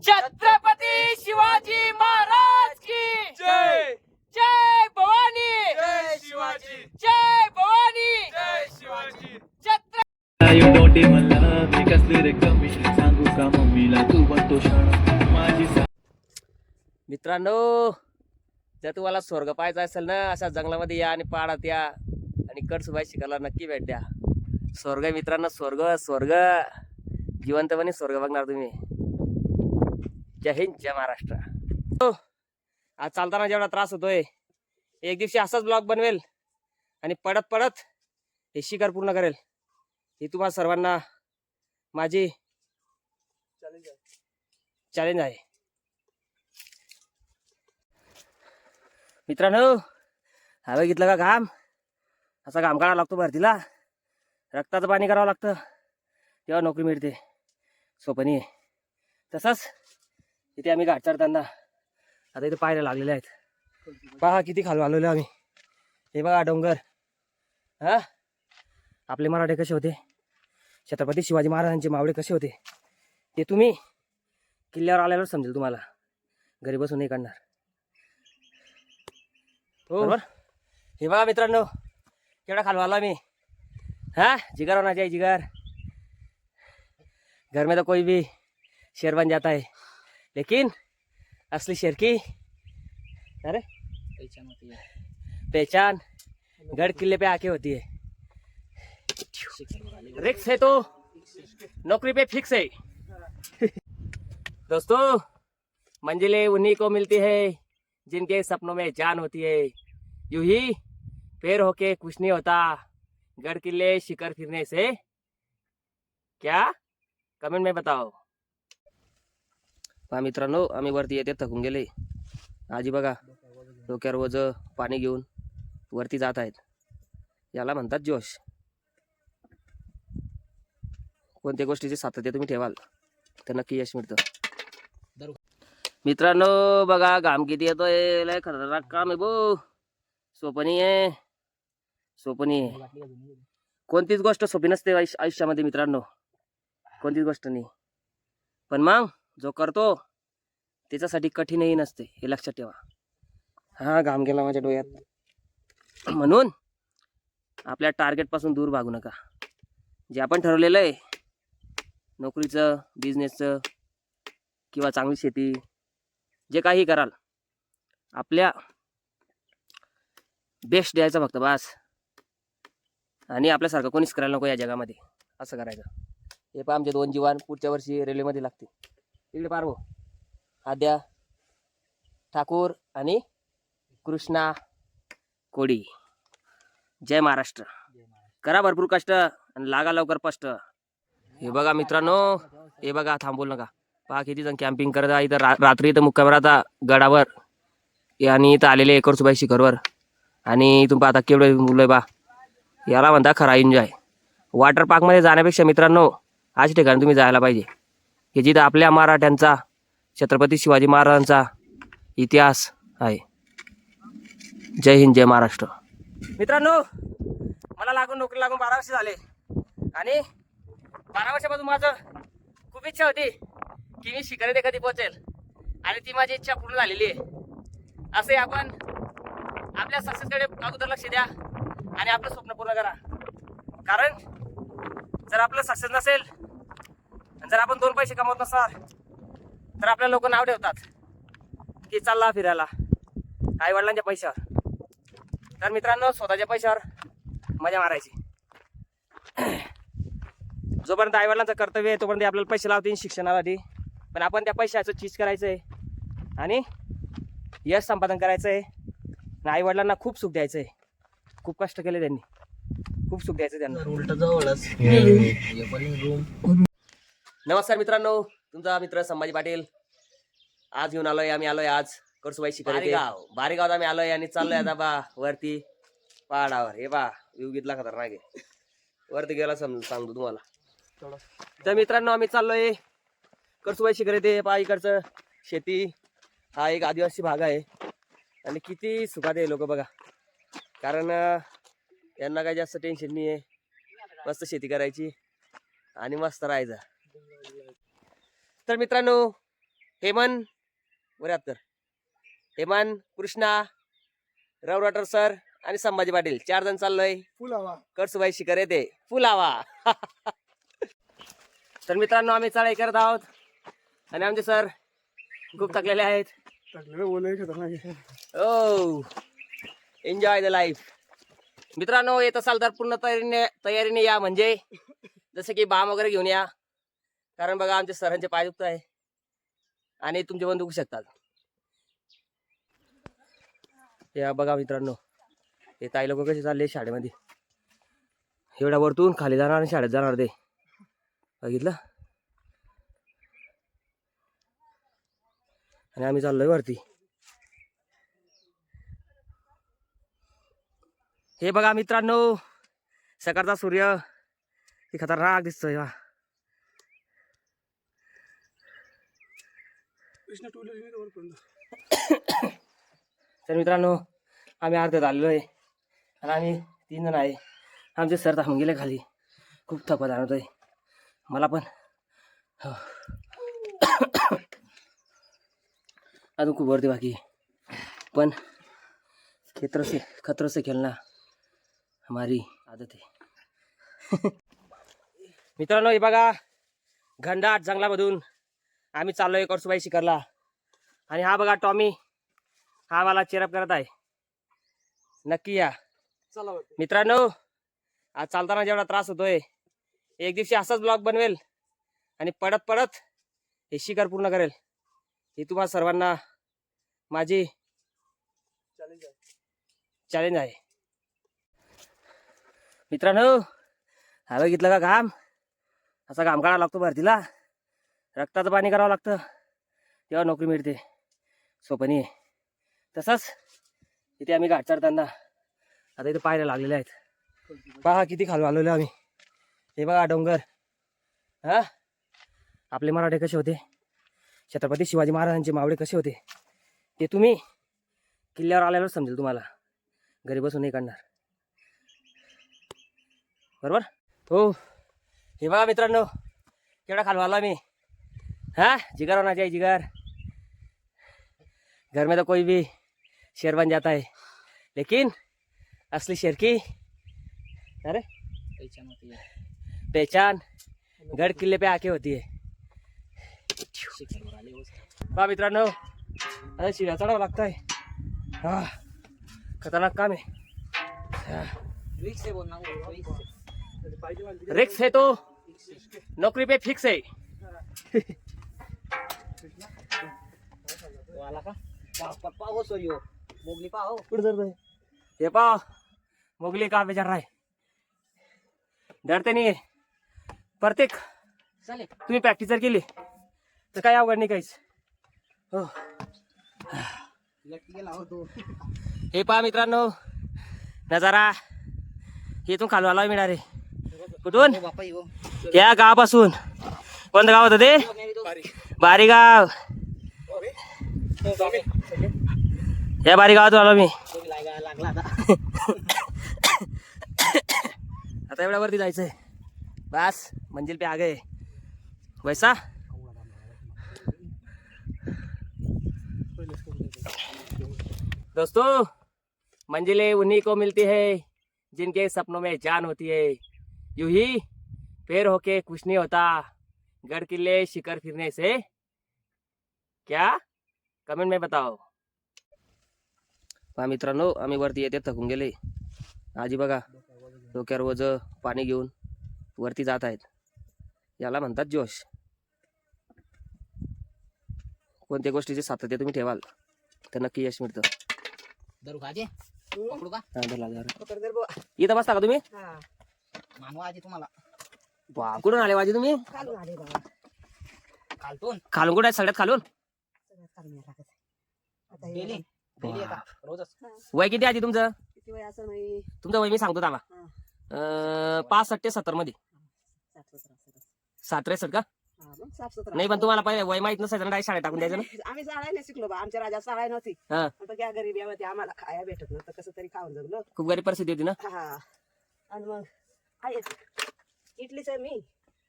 छत्रपती शिवाजी महाराज की जय जय भवानी, जय शिवाजी, जय भवानी, जय शिवाजी. छत्र आई मोठी मला मी कसली रे कमी सांगू का मम्मीला तू बनतो शाळा माझी मित्रांनो, जर तुम्हाला स्वर्ग पाहायचा असेल ना, अशा जंगलामध्ये या आणि पाडात या आणि कळसुबाई शिकायला नक्की भेट द्या. स्वर्ग मित्रांनो, स्वर्ग स्वर्ग जिवंतपणे स्वर्ग बघणार तुम्ही. जय हिंद, जय महाराष्ट्र. हो, आज चालताना जेवढा त्रास होतोय, एक दिवशी असाच ब्लॉग बनवेल आणि पडत पडत हे शिखर पूर्ण करेल. ही तुम्हाला सर्वांना माझी चॅलेंज आहे. मित्रांनो, हा बघितलं का घाम, असा घाम काढावा लागतो भरतीला, रक्ताचं पाणी करावं लागतं, तेव्हा नोकरी मिळते. सोपं नाही. तसंच इथे आम्ही घाट चढताना आता इथे पायऱ्या लागलेले आहेत. पहा किती खाली आलेलो आम्ही. हे बघा डोंगर. हा, आपले मराठे कसे होते, छत्रपती शिवाजी महाराजांचे मावळे कसे होते, ते तुम्ही किल्ल्यावर आल्यावर समजेल तुम्हाला. घरी बसून नाही काढणार. बरोबर. हे बघा मित्रांनो, केवढा खाली आलो आम्ही. हाँ, जिगर होना चाहिए, जिगर. घर में तो कोई भी शेर बन जाता है, लेकिन असली शेर की अरे पहचान गढ़ किले पे आके होती है. रिक्स है तो नौकरी पे फिक्स है. दोस्तों, मंजिलें उन्हीं को मिलती है जिनके सपनों में जान होती है. यूं ही पैर होके कुछ नहीं होता. गढ़ किले शिखर फिरने से क्या, कमेंट में बताओ. पहा मित्रांनो, आम्ही वरती येते थकून गेले. आजी बघा डोक्यावर वज पाणी घेऊन वरती जात आहेत. याला म्हणतात जोश. कोणत्या गोष्टीचे सातत्य तुम्ही ठेवाल तर नक्की यश मिळतं. मित्रांनो बघा, घाम किती येतोय. लय खतरनाक काम आहे भाऊ. सोपं नाही आहे, सोपं नाही आहे. कोणतीच गोष्ट सोपी नसते आयुष्यामध्ये मित्रांनो, कोणतीच गोष्ट नाही. पण मग जो करतो त्याच्यासाठी कठीणही नसते, हे लक्षात ठेवा. हा, घाम गेला माझ्या डोळ्यात. म्हणून आपल्या टार्गेटपासून दूर भागू नका. जे आपण ठरवलेलं आहे, नोकरीचं, बिझनेसचं किंवा चांगली शेती, जे काही कराल, आपल्या बेस्ट द्यायचं फक्त बस. आणि आपल्यासारखं कोणीच करायला नको या जगामध्ये. असं करायचं. हे पहा, आमचे 2 जवान पुढच्या वर्षी रेल्वेमध्ये लागतील. इकडे पार भाऊ, आद्या ठाकूर आणि कृष्णा कोडी. जय महाराष्ट्र. करा भरपूर कष्ट आणि लागा लवकर स्पष्ट. हे बघा मित्रांनो, हे बघा, थांबवू नका. पहा किती जण कॅम्पिंग करत आहे इथं. रात्री इथं मुक्काम राहता गडावर आणि इथं आलेले कळसुबाई शिखरवर. आणि इथून पाहता केवढे मुलं बा. याला म्हणता खरा एन्जॉय. वॉटर पार्कमध्ये जाण्यापेक्षा मित्रांनो अशा ठिकाणी तुम्ही जायला पाहिजे की जिथं आपल्या मराठ्यांचा, छत्रपती शिवाजी महाराजांचा इतिहास आहे. जय हिंद, जय महाराष्ट्र. मित्रांनो, मला नोकरी लागून 12 वर्ष झाले. आणि 12 वर्षापासून माझं खूप इच्छा होती की मी शिखरात कधी पोहोचेल. आणि ती माझी इच्छा पूर्ण झालेली आहे. असे आपण आपल्या सक्सेसकडे अगोदर लक्ष द्या आणि आपलं स्वप्न पूर्ण करा. कारण जर आपलं सक्सेस नसेल आणि जर आपण 2 पैसे कमवत नसणार तर आपल्या लोक नाव ठेवतात की चालला फिरायला आई वडिलांच्या पैशावर. तर मित्रांनो, स्वतःच्या पैशावर मजा मारायची. जोपर्यंत आई वडिलांचं कर्तव्य आहे तोपर्यंत आपल्याला पैसे लावतील शिक्षणासाठी. पण आपण त्या पैशाचं चीज करायचं आहे आणि यश संपादन करायचं आहे. आई वडिलांना खूप सुख द्यायचं आहे. खूप कष्ट केले त्यांनी, खूप सुख द्यायचं त्यांना. नमस्कार मित्रांनो, तुमचा मित्र संभाजी पाटील. आज घेऊन आलोय, आम्ही आलोय आज कळसुबाई शिखर बारीगावात आम्ही आलोय आणि चाललोय आता बा वरती पहाडावर. हे बा व्ह्यू घेतला खतरनाक आहे. वरती गेला सांगतो तुम्हाला. तर मित्रांनो, आम्ही चाललोय कळसुबाई शिखर येते. पहा इकडचं शेती, हा एक आदिवासी भाग आहे आणि किती सुखात आहे लोक बघा. कारण यांना काही जास्त टेन्शन नाही आहे. मस्त शेती करायची आणि मस्त राहायचं. तर मित्रांनो, हेमंत वऱ्यातकर, हेमंत, कृष्णा, रवराटर सर आणि संभाजी पाटील 4 जण चाललोय करसुबाई शिखर येते फुलावा. तर मित्रांनो आम्ही चढाई करत आहोत आणि आमचे सर खूप थकलेले आहेत. ओ एन्जॉय द लाईफ. मित्रांनो येत असाल तर पूर्ण तयारीने या, म्हणजे जसं की बाम वगैरे घेऊन या, कारण बघा आमच्या सरांचे पाय दुखत आहे आणि तुमचे पण दुखू शकतात. या बघा मित्रांनो, हे ताई लोक कसे चालले शाळेमध्ये, एवढ्या वरतून खाली जाणार आणि शाळेत जाणार ते बघितलं. आणि आम्ही चाललोय वरती. हे बघा मित्रांनो, सकाळचा सूर्य किती खतरनाक दिसतोय. तर मित्रांनो आम्ही अर्ध्यात आलेलो आहे आणि आम्ही 3 जण आहे. आमचे सर थांबून गेले खाली, खूप थकवा जाणवतोय मला पण. अजून खूप वरती बाकी, पण खतरों से खेलना हमारी आदत है. मित्रांनो हे बघा, घनदाट जंगलामधून आम्ही चाललोय करसुबाई शिखरला. आणि हा बघा टॉमी, हा मला चेअरअप करत आहे. नक्की या मित्रांनो. आज चालताना जेवढा त्रास होतोय, एक दिवशी असाच ब्लॉग बनवेल आणि पडत पडत हे शिखर पूर्ण करेल. ही तुम्हा सर्वांना माझी चॅलेंज आहे. मित्रांनो हा बघितलं का घाम, असा घाम काढावा लागतो भरतीला, रक्ताचं पाणी करावं लागतं तेव्हा नोकरी मिळते. सोपं नाही. तसंच इथे आम्ही घाट चढताना आता इथे पायऱ्या लागलेल्या आहेत. पहा किती खाली आलेलो आम्ही. हे बघा डोंगर. हा आपले मराठे कसे होते, छत्रपती शिवाजी महाराजांचे मावळे कसे होते, ते तुम्ही किल्ल्यावर आल्यावर समजेल तुम्हाला. घरी बसून नाही काढणार, बरोबर हो. हे बघा मित्रांनो केवढा खाली आलो आम्ही. हाँ जिगर होना चाहिए, जिगर. घर में तो कोई भी शेर बन जाता है, लेकिन असली शेर की अरे पहचान गढ़ किल्ले पे आके होती है. बा मित्रांनो आता शिव्या चढावं लागतंय. हा खतरनाक काम आहे. रिक्स है तो नौकरी पे फिक्स है. ये पाओ मोगली कहाँ पे चढ़ रहा है. डरते नाही आहे प्रत्येक. तुम्ही प्रॅक्टिस जर केली तर काय अवघड नाही काहीच. हो हे पहा मित्रांनो नजारा, इथून खालून आला मिळणार आहे. कुठून? या गावापासून. कोणतं गाव होतं ते? बारी गाव. या बारी गावातून आलो मी. आता एवढ्या वरती जायचंय, बस मंजिल पे आ गए. वैसा दोस्तों मंजिलें उन्हीं को मिलती है जिनके सपनों में जान होती है. यूं ही पैर होके कुछ नहीं होता, गढ़ किले शिखर फिरने से क्या, कमेंट में बताओ. पहा मित्रांनो आम्ही वरती येते थकून गेले. आजी बघा डोक्यावर वज पाणी घेऊन वरती जात आहेत. याला म्हणतात जोश. कोणत्या गोष्टीचे सातत्य तुम्ही ठेवाल तर नक्की यश मिळतं. इथं बसता का तुम्ही? वा कुठून आले वाजी तुम्ही? खालून कुठे सगळ्यात खालून? वय किती आजी तुमचं? तुमचं वय मी सांगतो त्याला 65 ते 70 मध्ये. 67 का? नाही पण तुम्हाला पहिले वय माहित नसायचं ना, शाळेत टाकून द्यायचं ना. आम्ही शाळा शिकलो बा, आमच्या राजा शाळा नव्हती. हा त्या गरीबी होती, आम्हाला खाया भेटत नव्हतं, कसं तरी खाऊन जगलो. खूप गरीब परिस्थिती होती ना. हा आणि मग आहे इडलीच आहे मी,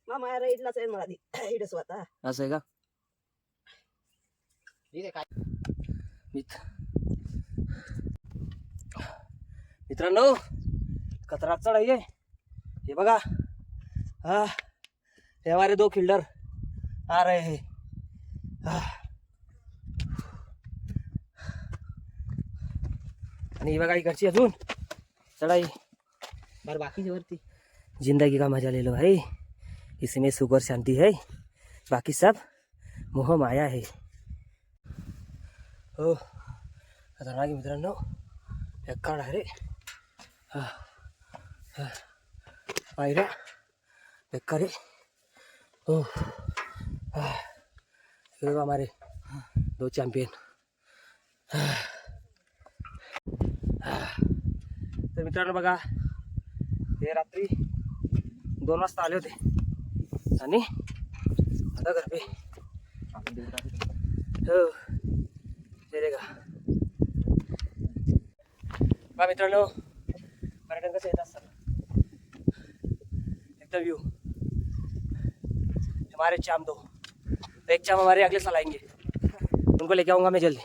मामा इडलाच आहे मला इडच होता. असं आहे का? मित्रांनो खतरा चढ आहे हे बघा. हा हे हमारे 2 फिल्डर आ रहे हैं. आणि बघा इकडची अजून चढाई बरं बाकीच्या वरती जिंदगी का मजा ले लो भाई, इसमें सुख और शांति है, बाकी सब मोह माया है. हो खतरनाक मित्रांनो एका रे आयरा बेकार रे. हो हमारे 2 चॅम्पियन. तर मित्रांनो बघा हे रात्री 2 वाजता आले होते आणि आता घर पे हो ते का बा मित्रांनो पर्यटन कसं येत असतात एकदम व्यू. हमारे चाम 2 तो एक चाम हमारे अगले साल आएंगे, उनको लेके आऊँगा मैं जल्दी.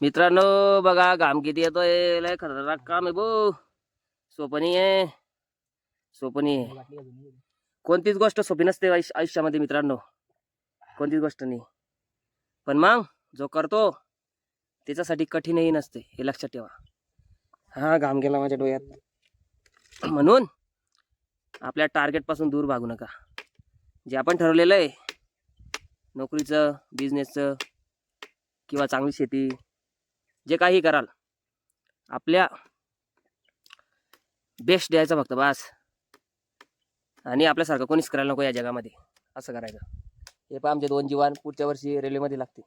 मित्रांनो बघा घाम किती येतोय, लय खतरनाक काम आहे भाऊ. सोपं नाही आहे, सोपं नाही आहे. कोणतीच गोष्ट सोपी नसते आयुष्यामध्ये मित्रांनो, कोणतीच गोष्ट नाही. पण मग जो करतो त्याच्यासाठी कठीणही नसते हे लक्षात ठेवा. हा घाम गेला माझ्या डोळ्यात. म्हणून आपल्या टार्गेटपासून दूर भागू नका. जे आपण ठरवलेलं आहे नोकरीचं, बिझनेसचं किंवा चांगली शेती, जे काही कराल आपल्या बेस्ट द्यायचं फक्त बस. आणि आपल्यासारखं कोणीच करायला नको या जगामध्ये, असं करायचं. हे पहा आमचे 2 जवान पुढच्या वर्षी रेल्वेमध्ये लागतील.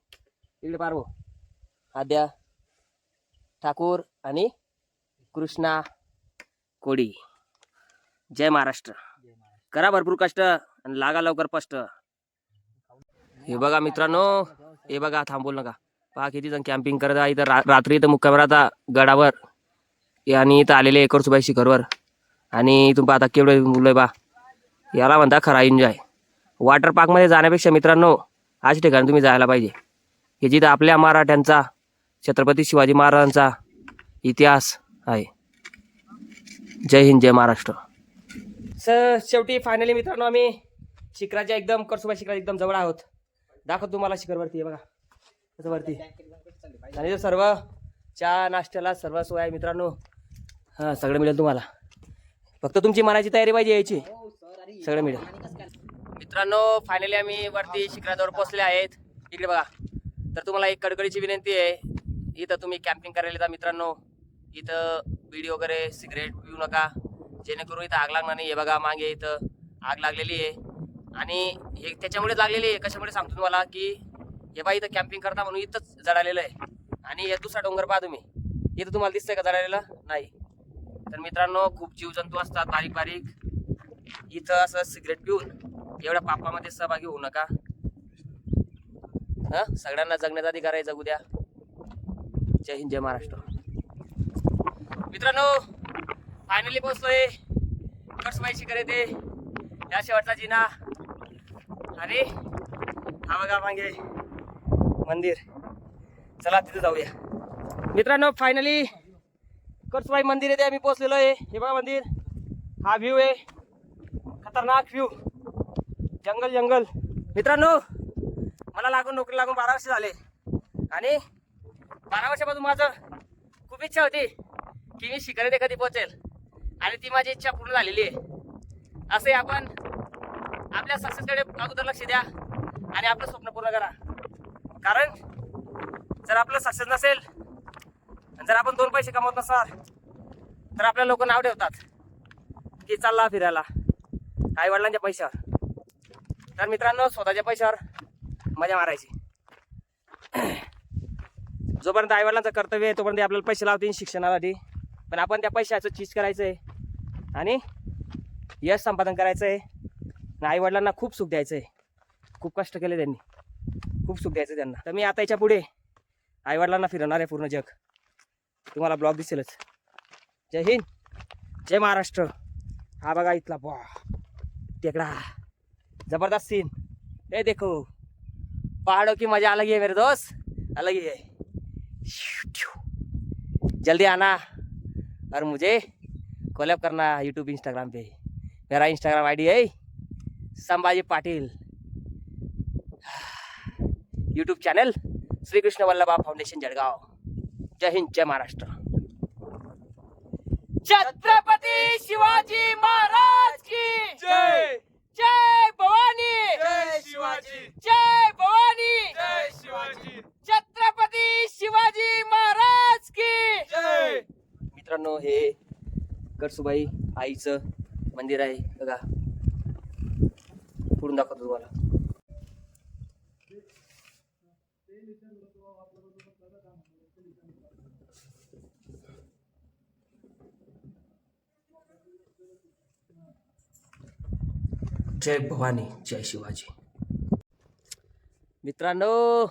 इकडे पार्वो आद्या ठाकूर आणि कृष्णा कोडी. जय महाराष्ट्र. करा भरपूर कष्ट आणि लागा लवकर स्पष्ट. हे बघा मित्रांनो, हे बघा थांबवू नका. पहा किती जण कॅम्पिंग करत आहे इथं. रात्री इथं मुक्काम राहता गडावर आणि इथं आलेले एकरसुबाई शिखरवर. आणि इथून पाहता केवढे मुलं बा, याला म्हणता खरा एन्जॉय. वॉटर पार्कमध्ये जाण्यापेक्षा मित्रांनो अशा ठिकाणी तुम्ही जायला पाहिजे की जिथं आपल्या मराठ्यांचा, छत्रपती शिवाजी महाराजांचा इतिहास आहे. जय हिंद, जय महाराष्ट्र. शेवटी फायनली मित्रांनो आम्ही शिखराच्या एकदम करसुबाई शिखराच्या एकदम जवळ आहोत. दाखवतो तुम्हाला शिखरवरती आहे बघा कसं वरती. आणि सर्व चहा नाश्त्याला सर्व सोय आहे मित्रांनो. हां सगळं मिळेल तुम्हाला, फक्त तुमची मनाची तयारी पाहिजे यायची, सगळं मिळेल. मित्रांनो फायनली आम्ही वरती शिखराजवळ पोहोचले आहेत. इकडे बघा. तर तुम्हाला एक कडकडीची विनंती आहे, इथं तुम्ही कॅम्पिंग करायला येता मित्रांनो, इथं बीडी वगैरे सिगरेट पिऊ नका, जेणेकरून इथं आग लागणार नाही. हे बघा मागे इथं आग लागलेली आहे आणि हे त्याच्यामुळे लागलेली आहे. कशामुळे सांगतो तुम्हाला की हे बा इथं कॅम्पिंग करता म्हणून इथंच जळालेलं आहे. आणि हे दुसरा डोंगर पहा तुम्ही, इथं तुम्हाला दिसतंय का जळालेलं नाही. तर मित्रांनो खूप जीवजंतू असतात बारीक बारीक, इथं असं सिगरेट पिऊन एवढ्या पापामध्ये सहभागी होऊ नका. हां सगळ्यांना जगण्याचा अधिकार आहे, जगू द्या. जय हिंद, जय महाराष्ट्र. मित्रांनो फायनली पोहोचलोय करसुबाई शिखर येते, या शेवटचा जिना. आणि हा बघा मागे मंदिर, चला तिथे जाऊया. मित्रांनो फायनली करसुबाई मंदिर येते आम्ही पोहोचलेलो आहे. हे बघा मंदिर, हा व्ह्यू आहे, खतरनाक व्ह्यू, जंगल जंगल. मित्रांनो मला नोकरी लागून 12 वर्ष झाले आणि 12 वर्षापासून माझं खूप इच्छा होती की मी शिखर येथे कधी पोहोचेल आणि ती माझी इच्छा पूर्ण झालेली आहे. असे आपण आपल्या सक्सेसकडे अगोदर लक्ष द्या आणि आपलं स्वप्न पूर्ण करा. कारण जर आपलं सक्सेस नसेल आणि जर आपण 2 पैसे कमवत नसाल तर आपल्या लोक नाव ठेवतात की चालला फिरायला आई वडिलांच्या पैशावर. तर मित्रांनो स्वतःच्या पैशावर मजा मारायची. जोपर्यंत आई वडिलांचं कर्तव्य आहे तोपर्यंत आपल्याला पैसे लावतील शिक्षणासाठी, पण आपण त्या पैशाचं चीज करायचं आहे आणि यश संपादन करायचं आहे. आई वडिलांना खूप सुख द्यायचं आहे. खूप कष्ट केले त्यांनी, खूप सुख द्यायचं त्यांना. तर मी आता याच्या पुढे आई वडिलांना फिरवणार आहे पूर्ण जग. तुम्हाला ब्लॉग दिसेलच. जय हिंद, जय महाराष्ट्र. हा बघा इथला टेकडा, जबरदस्त सीन. हे देखो पहाड़ों की मजा अलग ही है मेरे दोस्त, अलग ही है। जल्दी आना और मुझे कोलैब करना यूट्यूब इंस्टाग्राम पे। मेरा इंस्टाग्राम आईडी है Sambhaji Patil, YouTube channel Shri Krishna Vallabha foundation Jalgaon. जय हिंद, जय महाराष्ट्र। छत्रपती शिवाजी महाराज की जय जय भवानी, जय शिवाजी जय भवानी, जय शिवाजी छत्रपती शिवाजी महाराज की जय। मित्रांनो, हे कळसुबाई आईचं मंदिर आहे बघा, पुढून दाखवतो तुम्हाला। जय भवानी, जय शिवाजी। मित्रांनो,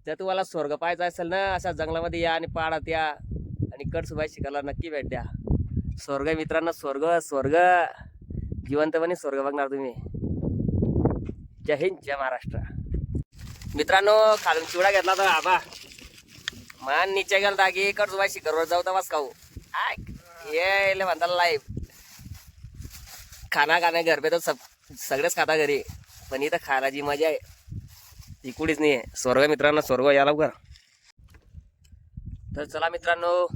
जर तुम्हाला स्वर्ग पाहायचा असेल ना, अशा जंगलामध्ये या आणि पहाडात या आणि कळसुबाई शिकायला नक्की भेट द्या। स्वर्ग आहे मित्रांनो, स्वर्ग स्वर्ग, जिवंतपणे स्वर्ग बघणार तुम्ही। जय हिंद, जय महाराष्ट्र। मित्रांनो, खालून चिवडा घेतला तर आबा मान नीचे गेला की कळसुबाई शिखरवर जाऊ तर खाऊ ये म्हणता लाईव्ह खाना खाणे घर पे तर सगळेच खाता घरी, पण इथं खायला जी मजा आहे ती कुठेच नाही आहे। स्वर्ग मित्रांनो, स्वर्ग या लवकर। तर चला मित्रांनो,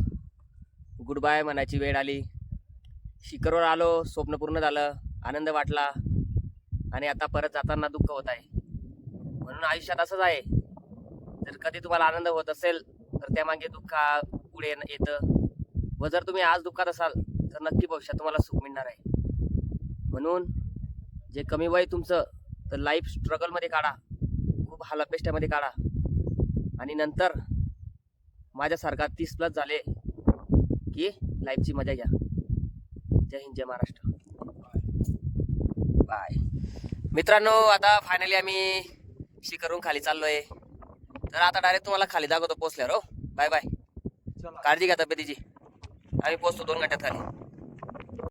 गुड बाय म्हणायची वेळ आली। शिखरवर आलो, स्वप्न पूर्ण झालं, आनंद वाटला आणि आता परत जाताना दुःख होत आहे। म्हणून आयुष्यात असंच आहे, जर कधी तुम्हाला आनंद होत असेल तर त्यामागे दुःख पुढे येतं, व जर तुम्ही आज दुःखात असाल तर नक्की भविष्यात तुम्हाला सुख मिळणार आहे। म्हणून जे कमी वय तुमचं तर लाईफ स्ट्रगलमध्ये काढा, खूप हालअपेष्टामध्ये काढा आणि नंतर माझ्यासारखा 30+ झाले की लाईफची मजा घ्या। जय हिंद, जय महाराष्ट्र, बाय। मित्रांनो, आता फायनली आम्ही शिखरवरून खाली चाललोय, तर आता डायरेक्ट तुम्हाला खाली दाखवतो पोचल्यावर। हो, बाय बाय, काळजी घ्या तब्येतीची। आम्ही पोचतो 2 घंट्यात खाली।